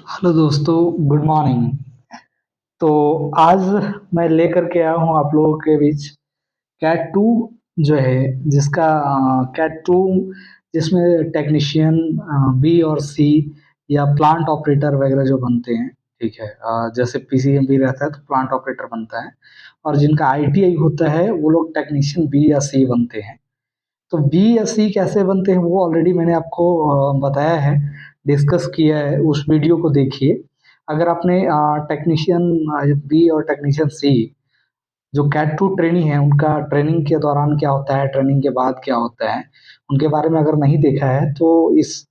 Hello दोस्तों, good morning. तो आज मैं लेकर के आया हूँ आप लोगों के बीच कैट टू जो है, जिसका कैट टू जिसमें टेक्नीशियन बी और सी या प्लांट ऑपरेटर वगैरह जो बनते हैं। ठीक है, जैसे पीसीएम भी रहता है तो प्लांट ऑपरेटर बनता है, और जिनका आईटीआई होता है वो लोग टेक्नीशियन बी या सी बनते हैं। तो बी या सी कैसे बनते हैं वो ऑलरेडी मैंने आपको बताया है, डिस्कस किया है, उस वीडियो को देखिए। अगर आपने टेक्नीशियन बी और टेक्नीशियन सी जो कैट टू ट्रेनी है उनका ट्रेनिंग के दौरान क्या होता है, ट्रेनिंग के बाद क्या होता है, उनके बारे में अगर नहीं देखा है तो इस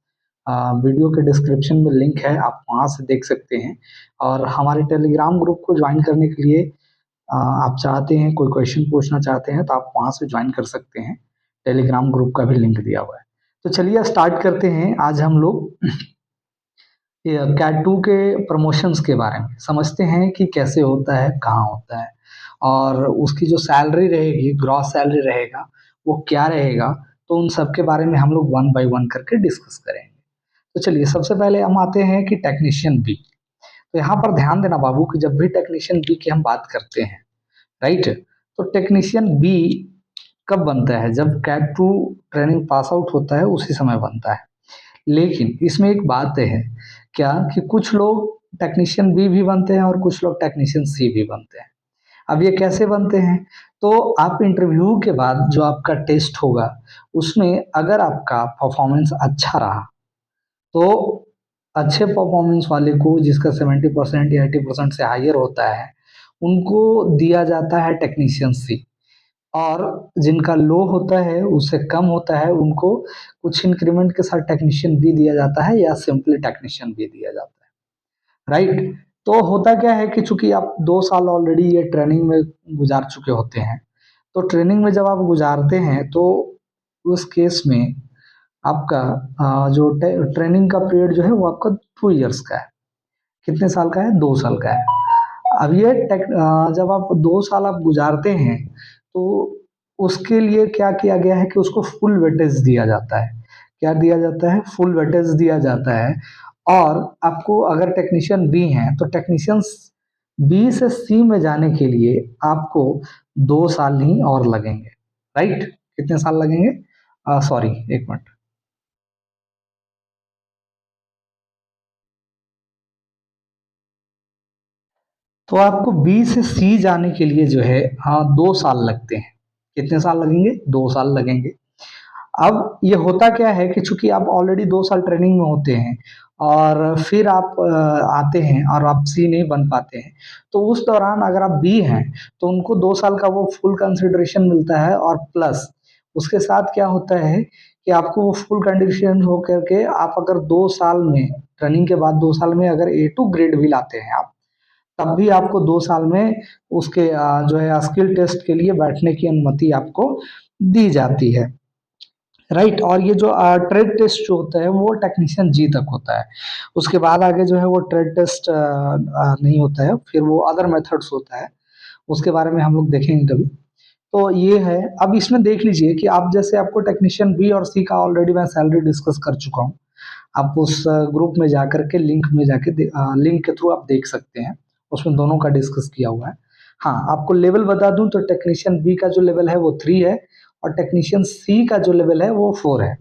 वीडियो के डिस्क्रिप्शन में लिंक है, आप वहाँ से देख सकते हैं। और हमारे टेलीग्राम ग्रुप को ज्वाइन करने के लिए आप चाहते हैं, कोई क्वेश्चन पूछना चाहते हैं तो आप वहाँ से ज्वाइन कर सकते हैं। टेलीग्राम ग्रुप का भी लिंक दिया हुआ है। तो चलिए स्टार्ट करते हैं। आज हम लोग कैट टू के प्रमोशंस के बारे में समझते हैं कि कैसे होता है, कहाँ होता है, और उसकी जो सैलरी रहेगी, ग्रॉस सैलरी रहेगा, वो क्या रहेगा। तो उन सब के बारे में हम लोग वन बाय वन करके डिस्कस करेंगे। तो चलिए सबसे पहले हम आते हैं कि टेक्नीशियन बी। तो यहाँ पर ध्यान देना बाबू कि जब भी टेक्नीशियन बी की हम बात करते हैं, राइट, तो टेक्नीशियन बी कब बनता है? जब cat two training pass out होता है उसी समय बनता है। लेकिन इसमें एक बात है क्या कि कुछ लोग टेक्नीशियन बी भी बनते हैं और कुछ लोग टेक्नीशियन सी भी बनते हैं। अब ये कैसे बनते हैं? तो आप इंटरव्यू के बाद जो आपका टेस्ट होगा उसमें अगर आपका परफॉर्मेंस अच्छा रहा तो अच्छे परफॉर्मेंस वाले को, जिसका 70% या 80% से हायर होता है, उनको दिया जाता है टेक्नीशियन सी। और जिनका लो होता है, उससे कम होता है, उनको कुछ इंक्रीमेंट के साथ टेक्नीशियन बी दिया जाता है या सिंपली टेक्नीशियन बी दिया जाता है, राइट। तो होता क्या है कि चूंकि आप 2 साल ऑलरेडी ये ट्रेनिंग में गुजार चुके होते हैं, तो ट्रेनिंग में जब आप गुजारते हैं तो उस केस में आपका जो ट्रेनिंग का पीरियड जो है वो आपका 2 इयर्स का है। कितने साल का है? 2 साल का है। अब ये जब आप 2 साल आप गुजारते हैं तो उसके लिए क्या किया गया है कि उसको फुल वेटेज दिया जाता है। क्या दिया जाता है? फुल वेटेज दिया जाता है। और आपको अगर टेक्नीशियन बी हैं तो टेक्नीशियन बी से सी में जाने के लिए आपको 2 साल ही और लगेंगे, राइट। कितने साल लगेंगे? सॉरी, एक मिनट। तो आपको बी से सी जाने के लिए जो है, हाँ, 2 साल लगते हैं। कितने साल लगेंगे? 2 साल लगेंगे। अब ये होता क्या है कि चूंकि आप ऑलरेडी 2 साल ट्रेनिंग में होते हैं और फिर आप आते हैं और आप सी नहीं बन पाते हैं, तो उस दौरान अगर आप बी हैं तो उनको 2 साल का वो फुल कंसिडरेशन मिलता है। और प्लस उसके साथ क्या होता है कि आपको वो फुल कंडीशन हो करके आप अगर 2 साल में, ट्रेनिंग के बाद 2 साल में अगर A2 ग्रेड भी लाते हैं आप, तब भी आपको 2 साल में उसके जो है स्किल टेस्ट के लिए बैठने की अनुमति आपको दी जाती है, राइट। और ये जो ट्रेड टेस्ट जो होता है वो टेक्नीशियन जी तक होता है। उसके बाद आगे जो है वो ट्रेड टेस्ट नहीं होता है, फिर वो अदर मेथड्स होता है, उसके बारे में हम लोग देखेंगे कभी। तो ये है। अब इसमें देख लीजिए कि आप जैसे आपको टेक्नीशियन बी और सी का ऑलरेडी मैं सैलरी डिस्कस कर चुका हूँ। आप उस ग्रुप में जाकर के लिंक में जाके लिंक के थ्रू आप देख सकते हैं, उसमें दोनों का डिस्कस किया हुआ है। हाँ, आपको लेवल बता दूं तो टेक्नीशियन बी का जो लेवल है वो 3 है, और टेक्नीशियन सी का जो लेवल है वो 4 है,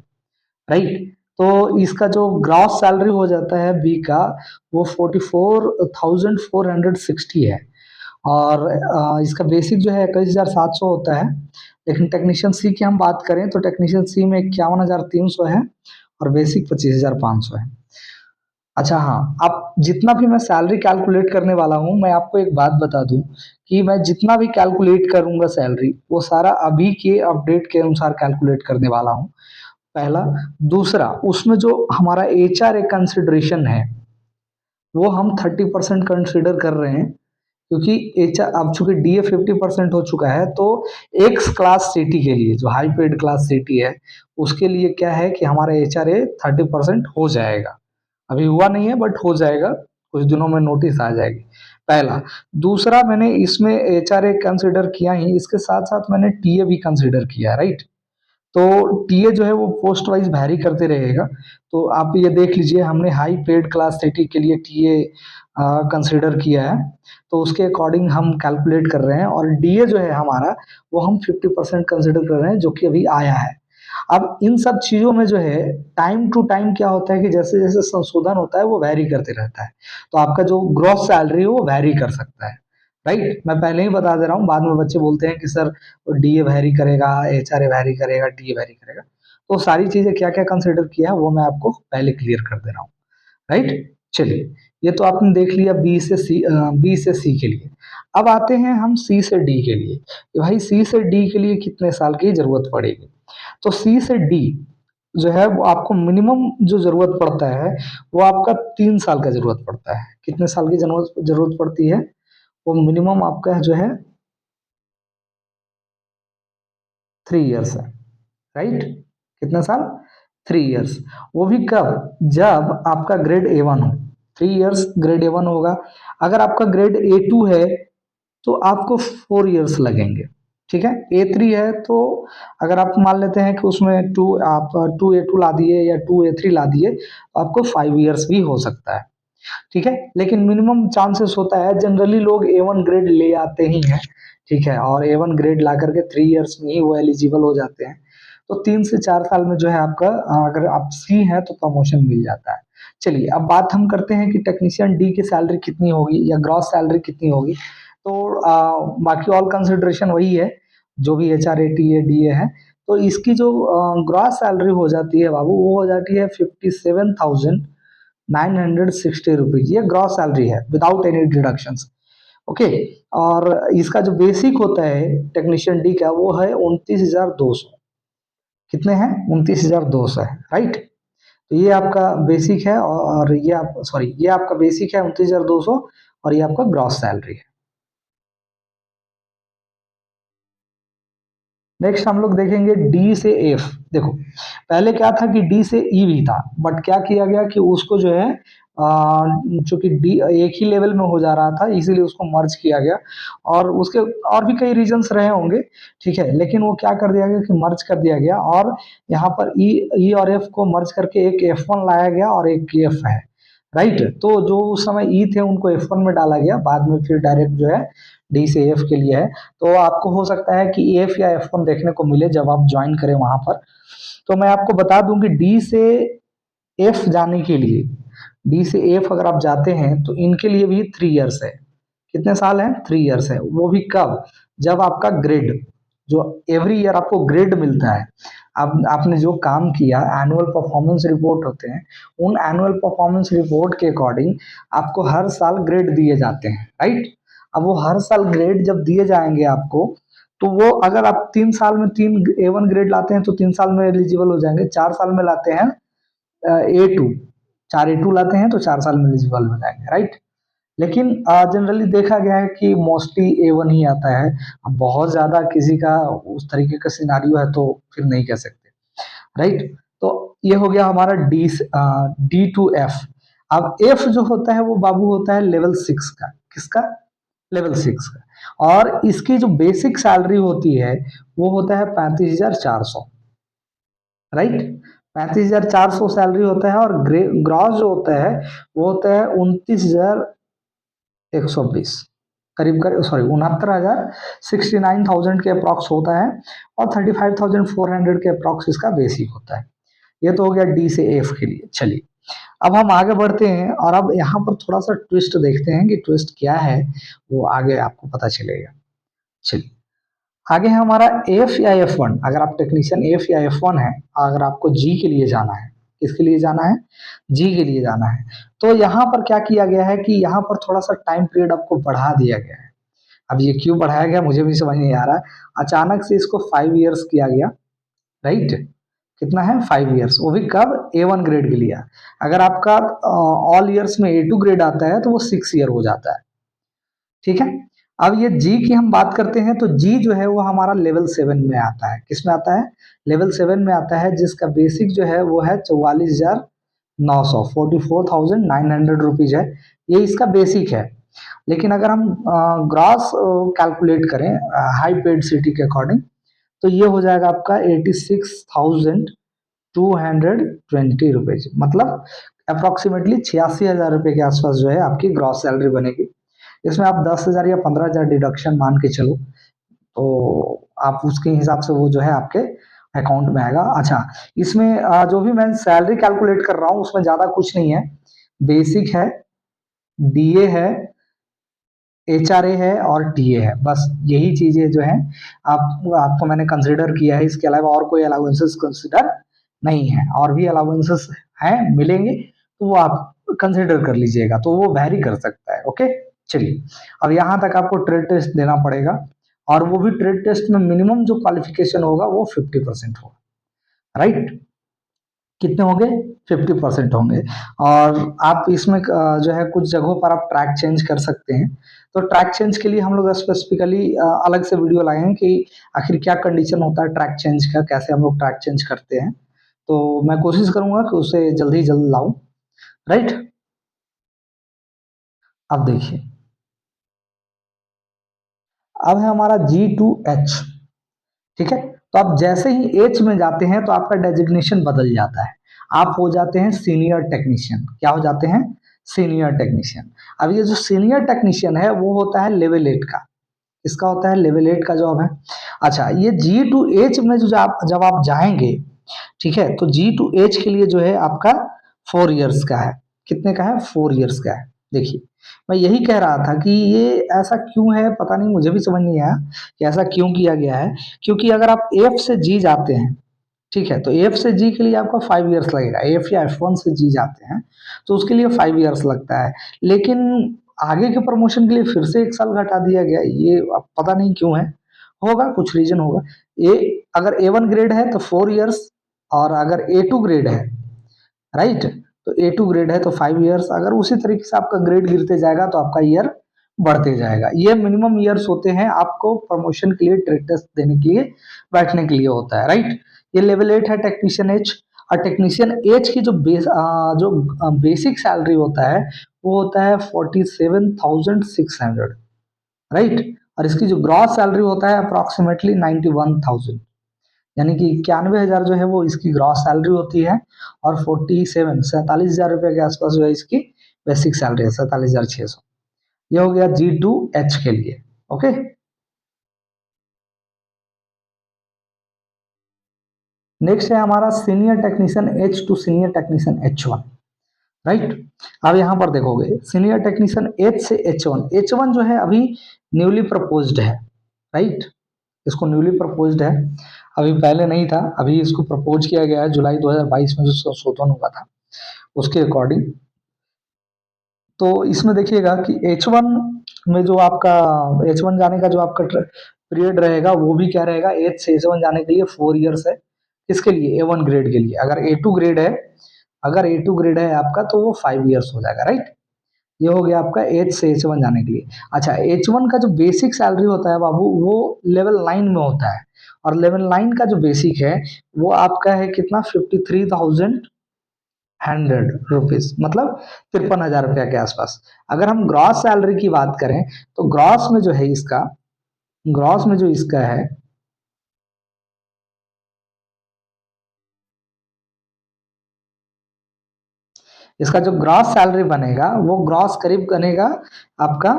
राइट। तो इसका जो ग्रॉस सैलरी हो जाता है बी का, वो 44,460 है। और इसका बेसिक जो है 21,700 होता है। लेकिन टेक्नीशियन सी की हम बात करें तो टेक्नीशियन सी में 51,300 है, और बेसिक 25,500 है। अच्छा हाँ, आप जितना भी मैं सैलरी कैलकुलेट करने वाला हूँ, मैं आपको एक बात बता दूं कि मैं जितना भी कैलकुलेट करूंगा सैलरी, वो सारा अभी के अपडेट के अनुसार कैलकुलेट करने वाला हूँ, पहला। दूसरा, उसमें जो हमारा HR एक कंसिडरेशन है वो हम 30% कंसिडर कर रहे हैं, क्योंकि HR अब चूंकि DA 50% हो चुका है, तो एक्स क्लास सिटी के लिए, जो हाई पेड क्लास सिटी है, उसके लिए क्या है कि हमारा HRA 30% हो जाएगा। अभी हुआ नहीं है बट हो जाएगा, कुछ दिनों में नोटिस आ जाएगी, पहला। दूसरा, मैंने इसमें HRA कंसिडर किया ही, इसके साथ साथ मैंने TA भी कंसिडर किया, राइट। तो टीए जो है वो पोस्ट वाइज वैरी करते रहेगा। तो आप ये देख लीजिए, हमने हाई पेड क्लास सिटी के लिए टीए कंसिडर किया है, तो उसके अकॉर्डिंग हम कैलकुलेट कर रहे हैं, और डीए जो है हमारा वो हम 50% कंसिडर कर रहे हैं, जो कि अभी आया है। अब इन सब चीजों में जो है टाइम टू टाइम क्या होता है कि जैसे जैसे संशोधन होता है वो वैरी करते रहता है, तो आपका जो ग्रॉस सैलरी है वो वैरी कर सकता है। राइट, मैं पहले ही बता दे रहा हूँ, बाद में बच्चे बोलते हैं कि सर डीए वैरी करेगा, एचआरए वैरी करेगा, टीए वैरी करेगा। तो सारी चीजें क्या क्या कंसिडर किया है वो मैं आपको पहले क्लियर कर दे रहा हूँ। राइट, चलिए, ये तो आपने देख लिया बी से सी के लिए। अब आते हैं हम सी से डी के लिए कि भाई सी से डी के लिए कितने साल की जरूरत पड़ेगी। तो सी से डी जो है वो आपको मिनिमम जो जरूरत पड़ता है वो आपका 3 साल का जरूरत पड़ता है। कितने साल की जरूरत जरूरत पड़ती है? वो मिनिमम आपका जो है 3 इयर्स है। राइट, कितने साल? 3 इयर्स। वो भी कब? जब आपका ग्रेड ए 1 हो। 3 इयर्स ग्रेड ए 1 होगा। अगर आपका ग्रेड ए 2 है तो आपको 4 इयर्स लगेंगे। ठीक है, ए 3 है तो अगर आप मान लेते हैं कि उसमें आप 2 ए 2 ला दिए या 2 ए 3 ला दिए तो आपको 5 इयर्स भी हो सकता है। ठीक है, लेकिन मिनिमम चांसेस होता है, जनरली लोग ए 1 ग्रेड ले आते ही हैं। ठीक है, और ए 1 ग्रेड ला करके 3 इयर्स में ही वो एलिजिबल हो जाते हैं। तो 3 से 4 साल में जो है आपका अगर आप सी हैं तो प्रमोशन मिल जाता है। चलिए, अब बात हम करते हैं कि टेक्नीशियन डी की सैलरी कितनी होगी या ग्रॉस सैलरी कितनी होगी। तो बाकी ऑल कंसिडरेशन वही है, जो भी HR A T A D A है। तो इसकी जो ग्रॉस सैलरी हो जाती है बाबू, वो हो जाती है 57,960 रुपीज। ये ग्रॉस सैलरी है विदाउट एनी डिडक्शंस। ओके, और इसका जो बेसिक होता है टेक्नीशियन डी का वो है 29,200। कितने हैं? 29,200 है। राइट, तो ये आपका बेसिक है, और ये आप सॉरी ये आपका बेसिक है 29,200, और ये आपका ग्रॉस सैलरी है। नेक्स्ट हम लोग देखेंगे डी से एफ। देखो, पहले क्या था कि डी से ई भी था, बट क्या किया गया कि उसको जो है चूंकि डी एक ही लेवल में हो जा रहा था इसीलिए उसको मर्ज किया गया। और उसके और भी कई रीजंस रहे होंगे। ठीक है, लेकिन वो क्या कर दिया गया कि मर्ज कर दिया गया, और यहाँ पर ई और एफ को मर्ज करके एक F1 लाया गया और एक एफ है। राइट, तो जो उस समय ई थे उनको F1 में डाला गया, बाद में फिर डायरेक्ट जो है डी से एफ के लिए है। तो आपको हो सकता है कि एफ या F1 देखने को मिले जब आप ज्वाइन करें वहां पर। तो मैं आपको बता दूं कि डी से एफ जाने के लिए, डी से एफ अगर आप जाते हैं तो इनके लिए भी 3 इयर्स है। कितने साल है? 3 इयर्स है। वो भी कब? जब आपका ग्रेड, जो एवरी ईयर आपको ग्रेड मिलता है, अब आपने जो काम किया, एनुअल परफॉर्मेंस रिपोर्ट होते हैं, उन एनुअल परफॉर्मेंस रिपोर्ट के अकॉर्डिंग आपको हर साल ग्रेड दिए जाते हैं। राइट, अब वो हर साल ग्रेड जब दिए जाएंगे आपको, तो वो अगर आप 3 साल में 3 A1 ग्रेड लाते हैं तो 3 साल में एलिजिबल हो जाएंगे। 4 साल में लाते हैं ए 2, 4 A2 लाते हैं तो 4 साल में एलिजिबल हो जाएंगे। राइट, लेकिन जनरली देखा गया है कि मोस्टली ए 1 ही आता है। अब बहुत ज्यादा किसी का उस तरीके का सिनारियो है तो फिर नहीं कह सकते। राइट, तो ये हो गया हमारा डी टू एफ। अब एफ जो होता है वो बाबू होता है लेवल 6 का। किसका? लेवल 6 का। और इसकी जो बेसिक सैलरी होती है वो होता है 35,400। राइट, 35,400 सैलरी होता है, और ग्रॉस जो होता है वो होता है 29,120, करीब करीब सॉरी 69,000 के अप्रॉक्स होता है, और 35,400 के अप्रॉक्स इसका बेसिक होता है। ये तो हो गया डी से एफ के लिए। चलिए, अब हम आगे बढ़ते हैं, और अब यहाँ पर थोड़ा सा ट्विस्ट देखते हैं कि ट्विस्ट क्या है, वो आगे आपको पता चलेगा। चलिए, आगे है हमारा एफ या F1। अगर आप टेक्नीशियन एफ या F1 है, अगर आपको जी के लिए जाना है, किसके लिए जाना है? जी के लिए जाना है। तो यहाँ पर क्या किया गया है कि यहाँ पर थोड़ा सा टाइम पीरियड आपको बढ़ा दिया गया है। अब ये क्यों बढ़ाया गया मुझे भी समझ नहीं आ रहा है। अचानक से इसको 5 इयर्स किया गया। राइट, कितना है? 5 इयर्स, वो भी कब? A1 ग्रेड के लिए। अगर आपका ऑल ईयर्स में A2 ग्रेड आता है तो वो 6 ईयर हो जाता है। ठीक है, अब ये जी की हम बात करते हैं, तो जी जो है वो हमारा लेवल 7 में आता है। किस में आता है? लेवल 7 में आता है, जिसका बेसिक जो है वो है 44,900, 44,900 रुपीज है। ये इसका बेसिक है। लेकिन अगर हम ग्रॉस कैलकुलेट करें हाई पेड सिटी के अकॉर्डिंग, तो ये हो जाएगा आपका 86,220 रुपीज, मतलब अप्रोक्सीमेटली 86,000 रुपये के आसपास जो है आपकी ग्रॉस सैलरी बनेगी। इसमें आप 10,000 या 15,000 डिडक्शन मान के चलो, तो आप उसके हिसाब से वो जो है आपके अकाउंट में आएगा। अच्छा, इसमें जो भी मैं सैलरी कैलकुलेट कर रहा हूँ उसमें ज़्यादा कुछ नहीं है, बेसिक है, डीए है, एचआरए है और टीए है, बस यही चीजें जो है आपको मैंने कंसिडर किया है। इसके अलावा और कोई अलाउंसेस कंसिडर नहीं है, और भी अलाउंसेस हैं मिलेंगे तो वो आप कंसिडर कर लीजिएगा, तो वो वैरी कर सकता है। ओके, चलिए, अब यहाँ तक आपको ट्रेड टेस्ट देना पड़ेगा, और वो भी ट्रेड टेस्ट में मिनिमम जो क्वालिफिकेशन होगा वो 50% होगा, राइट। कितने होंगे? 50% होंगे। और आप इसमें जो है कुछ जगहों पर आप ट्रैक चेंज कर सकते हैं। तो ट्रैक चेंज के लिए हम लोग स्पेसिफिकली अलग से वीडियो लाए हैं कि आखिर क्या कंडीशन होता है ट्रैक चेंज का, कैसे हम लोग ट्रैक चेंज करते हैं। तो मैं कोशिश करूंगा कि उसे जल्द ही जल्द लाऊं, राइट। अब देखिए, अब है हमारा G2H, ठीक है। तो आप जैसे ही एच में जाते हैं तो आपका डेजिग्नेशन बदल जाता है, आप हो जाते हैं सीनियर टेक्नीशियन। क्या हो जाते हैं? Senior technician. अब ये जो सीनियर टेक्नीशियन है वो होता है लेवल 8 का। इसका होता है लेवल 8 का जॉब है। अच्छा, ये G2H में जो जब आप जाएंगे, ठीक है, तो G2H के लिए जो है आपका 4 इयर्स का है। कितने का है? 4 इयर्स का है। देखिए, मैं यही कह रहा था कि ये ऐसा क्यों है, पता नहीं, मुझे भी समझ नहीं आया कि ऐसा क्यों किया गया है। क्योंकि अगर आप एफ से जी जाते हैं, ठीक है, तो एफ से जी के लिए आपका 5 इयर्स लगेगा। एफ या F1 से जी जाते हैं तो उसके लिए 5 इयर्स लगता है, लेकिन आगे के प्रमोशन के लिए फिर से 1 साल घटा दिया गया। ये अब पता नहीं क्यों है, होगा कुछ रीजन होगा। ए अगर A1 ग्रेड है तो 4 इयर्स, और अगर A2 ग्रेड है, राइट, तो A2 ग्रेड है तो 5 इयर्स। अगर उसी तरीके से आपका ग्रेड गिरते जाएगा तो आपका ईयर बढ़ते जाएगा। ये मिनिमम ईयर्स होते हैं आपको प्रमोशन के लिए, ट्रेड टेस्ट देने के लिए, बैठने के लिए होता है, राइट। ये लेवल 8 है टेक्नीशियन एच। और टेक्नीशियन एच की जो बेसिक सैलरी होता है वो होता है 47,600, राइट। और इसकी जो ग्रॉस सैलरी होता है अप्रोक्सीमेटली 91,000, यानी कि 91,000 जो है वो इसकी ग्रॉस सैलरी होती है। और 47,000 रुपये के आसपास जो है इसकी बेसिक सैलरी है, 47,600। ये हो गया G2H के लिए। ओके, नेक्स्ट है हमारा senior technician H two senior technician H1, right. अब यहाँ पर देखोगे सीनियर टेक्नीशियन एच से H1 जो है अभी न्यूली प्रपोज्ड है, राइट। इसको न्यूली प्रपोज्ड है, अभी पहले नहीं था, अभी इसको प्रपोज किया गया है जुलाई 2022 में जो संशोधन हुआ था उसके अकॉर्डिंग। तो इसमें देखिएगा कि H1 में जो आपका H1 जाने का जो आपका पीरियड रहेगा वो भी क्या रहेगा, एच से H1 जाने के लिए 4 इयर्स है। किसके लिए? A1 ग्रेड के लिए। अगर A2 ग्रेड है, अगर A2 ग्रेड है आपका तो वो 5 इयर्स हो जाएगा, राइट। ये हो गया आपका एच से H1 जाने के लिए। अच्छा, H1 का जो बेसिक सैलरी होता है बाबू वो लेवल 9 में होता है, और लेवल 9 का जो बेसिक है वो आपका है कितना, 53,100 रुपीज, मतलब 53,000 रुपया के आसपास। अगर हम ग्रॉस सैलरी की बात करें तो ग्रॉस में जो है इसका, ग्रॉस में जो इसका है, इसका जो ग्रॉस सैलरी बनेगा वो ग्रॉस करीब बनेगा आपका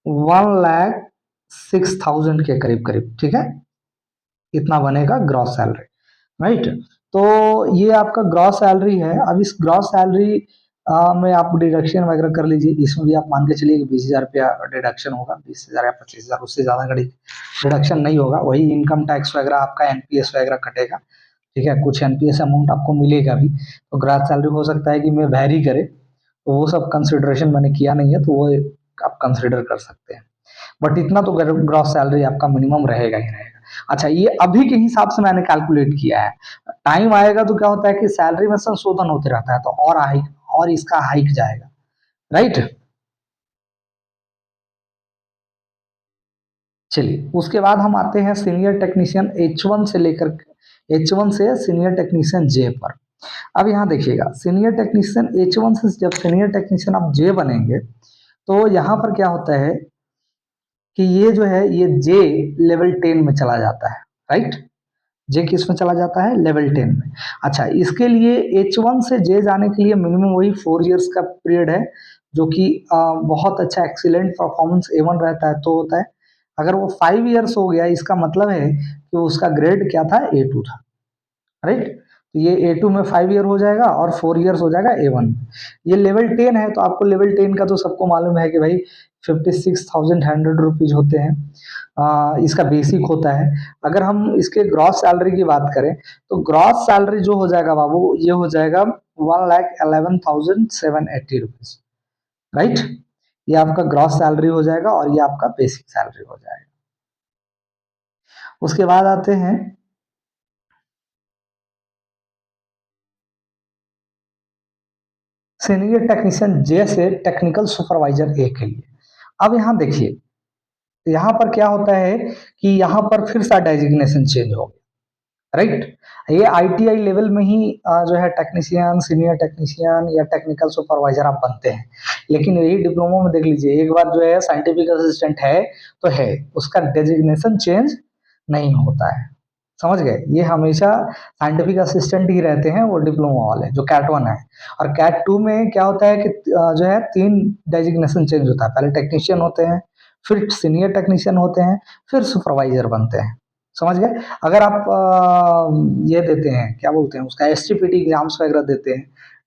1,06,000 के करीब करीब, ठीक है, इतना बनेगा ग्रॉस सैलरी, राइट। तो ये आपका ग्रॉस सैलरी है। अब इस ग्रॉस सैलरी में आप डिडक्शन वगैरह कर लीजिए, इसमें भी आप मान के चलिए कि 20,000 रुपया डिडक्शन होगा, 20,000 या 25,000, उससे ज़्यादा का डिडक्शन नहीं होगा। वही इनकम टैक्स वगैरह आपका एनपीएस वगैरह कटेगा, ठीक है, कुछ एनपीएस अमाउंट आपको मिलेगा भी। तो ग्रॉस सैलरी हो सकता है कि मैं वैरी करे, तो वो सब कंसिडरेशन मैंने किया नहीं है, तो वो आप कंसिडर कर सकते हैं। बट इतना तो ग्रॉस सैलरी आपका मिनिमम रहेगा ही रहेगा। अच्छा, ये अभी के हिसाब से मैंने कैलकुलेट किया है, टाइम आएगा तो क्या होता है कि सैलरी में संशोधन होते रहता है, तो और हाइक, और इसका हाइक जाएगा, राइट। चलिए, उसके बाद हम आते हैं सीनियर टेक्नीशियन H1 से लेकर, H1 से सीनियर टेक्नीशियन जे पर। अब यहाँ देखिएगा, सीनियर टेक्नीशियन H1 से जब सीनियर टेक्नीशियन आप जे बनेंगे तो यहाँ पर क्या होता है कि ये जो है ये जे लेवल 10 में चला जाता है, राइट। जे किस में चला जाता है, लेवल 10 में। अच्छा, इसके लिए H1 से जे जाने के लिए मिनिमम वही 4 इयर्स का पीरियड है, जो कि बहुत अच्छा एक्सीलेंट परफॉर्मेंस A1 रहता है तो होता है। अगर वो 5 इयर्स हो गया, इसका मतलब है कि उसका ग्रेड क्या था, A2 था, राइट। तो ये A2 में 5 ईयर हो जाएगा और 4 इयर्स हो जाएगा A1। ये लेवल 10 है, तो आपको लेवल 10 का तो सबको मालूम है कि भाई 56,100 रुपीज होते हैं। इसका बेसिक होता है। अगर हम इसके ग्रॉस सैलरी की बात करें, तो ग्रॉस सैलरी जो हो जाएगा बाबू, ये हो जाएगा 1,11,780 रुपीज, राइट। ये आपका ग्रॉस सैलरी हो जाएगा और ये आपका बेसिक सैलरी हो जाएगा। उसके बाद आते हैं सीनियर टेक्नीशियन जे से टेक्निकल सुपरवाइजर ए के लिए। अब यहाँ देखिए, यहाँ पर क्या होता है कि यहाँ पर फिर सा डेजिग्नेशन चेंज हो गया, राइट। ये आईटीआई लेवल में ही जो है टेक्नीशियन, सीनियर टेक्नीशियन या टेक्निकल सुपरवाइजर आप बनते हैं। लेकिन यही डिप्लोमा में देख लीजिए, एक बार जो है साइंटिफिक असिस्टेंट है तो है, उसका डेजिग्नेशन चेंज नहीं होता है, समझ गए। ये हमेशा साइंटिफिक असिस्टेंट ही रहते हैं वो डिप्लोमा वाले, जो कैट 1 है। और कैट 2 में क्या होता है कि जो है 3 डेजिग्नेशन चेंज होता है। पहले टेक्नीशियन होते हैं, फिर सीनियर टेक्नीशियन होते हैं, फिर सुपरवाइजर बनते हैं, समझ गए। अगर आप ये देते हैं, क्या बोलते हैं उसका, एसटीपीटी एग्जाम्स वगैरह देते हैं,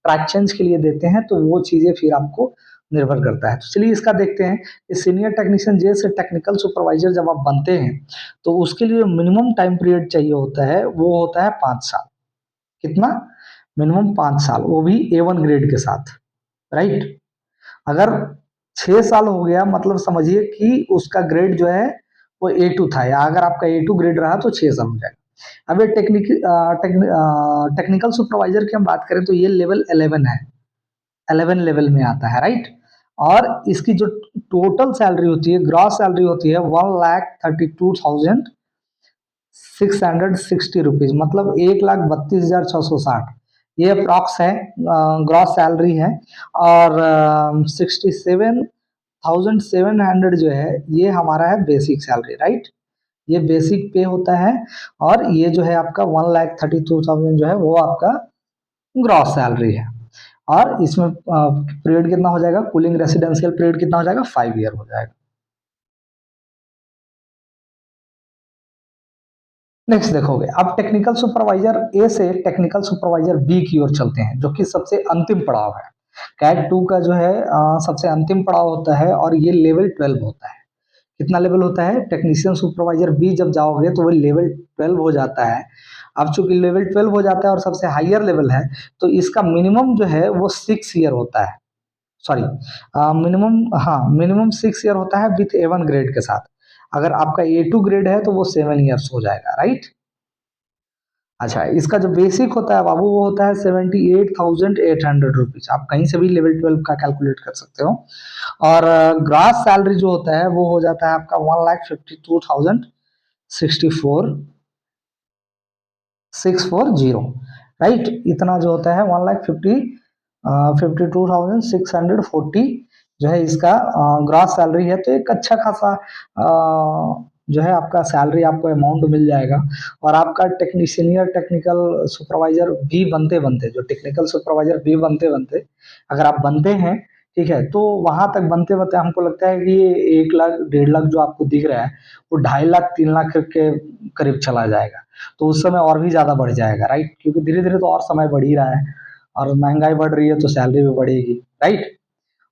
ट्रैक चेंज के लिए देते हैं, तो वो चीजें फिर आपको निर्भर करता है। तो चलिए इसका देखते हैं कि सीनियर टेक्नीशियन जे से टेक्निकल सुपरवाइजर जब आप बनते हैं, तो उसके लिए मिनिमम टाइम पीरियड चाहिए होता है, वो होता है 5 साल। कितना, मिनिमम 5 साल, वो भी A1 ग्रेड के साथ, राइट। अगर 6 साल हो गया, मतलब समझिए कि उसका ग्रेड जो है वो A2 था, या अगर आपका A2 ग्रेड रहा तो 6 साल हो जाएगा। अब ये टेक्निकल सुपरवाइजर की हम बात करें तो ये लेवल 11 है, 11 लेवल में आता है, राइट। और इसकी जो टोटल सैलरी होती है, ग्रॉस सैलरी होती है 1,32,660 रुपीज, मतलब 1,32,660। ये अप्रॉक्स है, ग्रॉस सैलरी है। और 67,700 जो है ये हमारा है बेसिक सैलरी, राइट। ये बेसिक पे होता है। और ये जो है आपका 1,32,000 जो है वो आपका ग्रॉस सैलरी है। और इसमें पीरियड कितना हो जाएगा, कूलिंग रेसिडेंशियल पीरियड कितना हो जाएगा, 5 ईयर हो जाएगा। नेक्स्ट देखोगे, अब टेक्निकल सुपरवाइजर ए से टेक्निकल सुपरवाइजर बी की ओर चलते हैं, जो कि सबसे अंतिम पड़ाव है। कैट 2 का जो है सबसे अंतिम पड़ाव होता है, और ये लेवल 12 होता है। कितना लेवल होता है, टेक्नीशियन सुपरवाइजर बी जब जाओगे तो वो लेवल 12 हो जाता है। अब चूंकि लेवल 12 हो जाता है और सबसे हायर लेवल है, तो इसका मिनिमम जो है वो 6 ईयर होता है। सॉरी, मिनिमम, हाँ मिनिमम 6 ईयर होता है विथ A1 ग्रेड के साथ। अगर आपका A2 ग्रेड है तो वो 7 ईयर्स हो जाएगा, राइट। अच्छा, इसका जो बेसिक होता है बाबू, वो होता है 78,800 रुपीज। आप कहीं से भी लेवल 12 का कैलकुलेट कर सकते हो। और ग्रास सैलरी जो होता है वो हो जाता है आपका 1,52,640, राइट। इतना जो होता है 1,52,640 जो है इसका ग्रॉस सैलरी है। तो एक अच्छा खासा जो है आपका सैलरी आपको अमाउंट मिल जाएगा। और आपका टेक्नीशियन टेक्निकल सुपरवाइजर भी बनते बनते, जो टेक्निकल सुपरवाइजर भी बनते बनते अगर आप बनते हैं, ठीक है, तो वहां तक बनते बनते हमको लगता है कि ये 1 लाख 1.5 लाख जो आपको दिख रहा है, वो 2.5 लाख 3 लाख के करीब चला जाएगा। तो उस समय और भी ज्यादा बढ़ जाएगा, राइट, क्योंकि धीरे धीरे तो और समय बढ़ ही रहा है, और महंगाई बढ़ रही है तो सैलरी भी बढ़ेगी, राइट।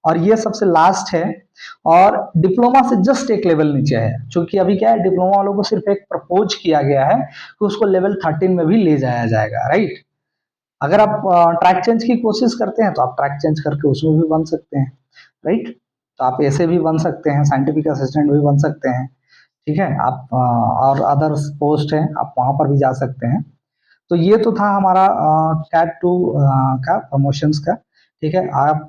और ये सबसे लास्ट है, और डिप्लोमा से जस्ट एक लेवल नीचे है। क्योंकि अभी क्या है, डिप्लोमा वालों को सिर्फ एक प्रपोज किया गया है कि उसको लेवल 13 में भी ले जाया जाएगा, राइट। अगर आप ट्रैक चेंज की कोशिश करते हैं तो आप ट्रैक चेंज करके उसमें भी बन सकते हैं, राइट। तो आप ऐसे भी बन सकते हैं, साइंटिफिक असिस्टेंट भी बन सकते हैं, ठीक है। आप और अदर पोस्ट हैं, आप वहां पर भी जा सकते हैं। तो ये तो था हमारा कैट 2 का प्रमोशंस का, ठीक है। आप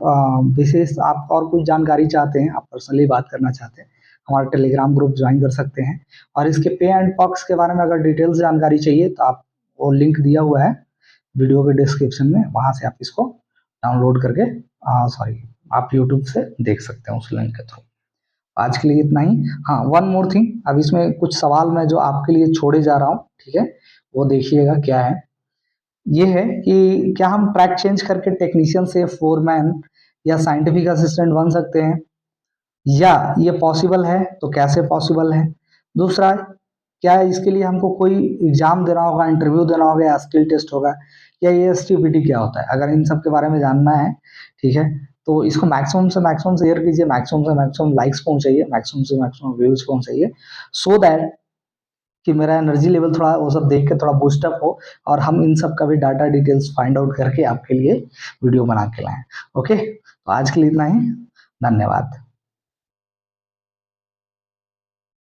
विशेष आप और कुछ जानकारी चाहते हैं, आप पर्सनली बात करना चाहते हैं, हमारा टेलीग्राम ग्रुप ज्वाइन कर सकते हैं। और इसके पे एंड पॉक्स के बारे में अगर डिटेल्स जानकारी चाहिए तो आप, वो लिंक दिया हुआ है वीडियो के डिस्क्रिप्शन में, वहां से आप इसको डाउनलोड करके, सॉरी, आप यूट्यूब से देख सकते हैं उस लिंक के थ्रू। आज के लिए इतना ही। हाँ, वन मोर थिंग, अब इसमें कुछ सवाल मैं जो आपके लिए छोड़े जा रहा हूँ, ठीक है, वो देखिएगा क्या है। ये है कि क्या हम ट्रैक चेंज करके टेक्नीशियन से फोरमैन या साइंटिफिक असिस्टेंट बन सकते हैं, या ये पॉसिबल है तो कैसे पॉसिबल है। दूसरा, क्या इसके लिए हमको कोई एग्जाम देना होगा, इंटरव्यू देना होगा, या स्किल टेस्ट होगा, या ये एसटीपीटी क्या होता है। अगर इन सब के बारे में जानना है, ठीक है, तो इसको मैक्सिमम से मैक्सिमम शेयर कीजिए, मैक्सिमम से मैक्सिमम लाइक्स पहुंचाइए, मैक्सिमम से मैक्सिमम व्यूज पहुंचाइए, सो दैट कि मेरा एनर्जी लेवल थोड़ा वो सब देख के थोड़ा बूस्टअप हो, और हम इन सब का भी डाटा डिटेल्स फाइंड आउट करके आपके लिए वीडियो बना के लाएं। ओके, तो आज के लिए इतना ही, धन्यवाद।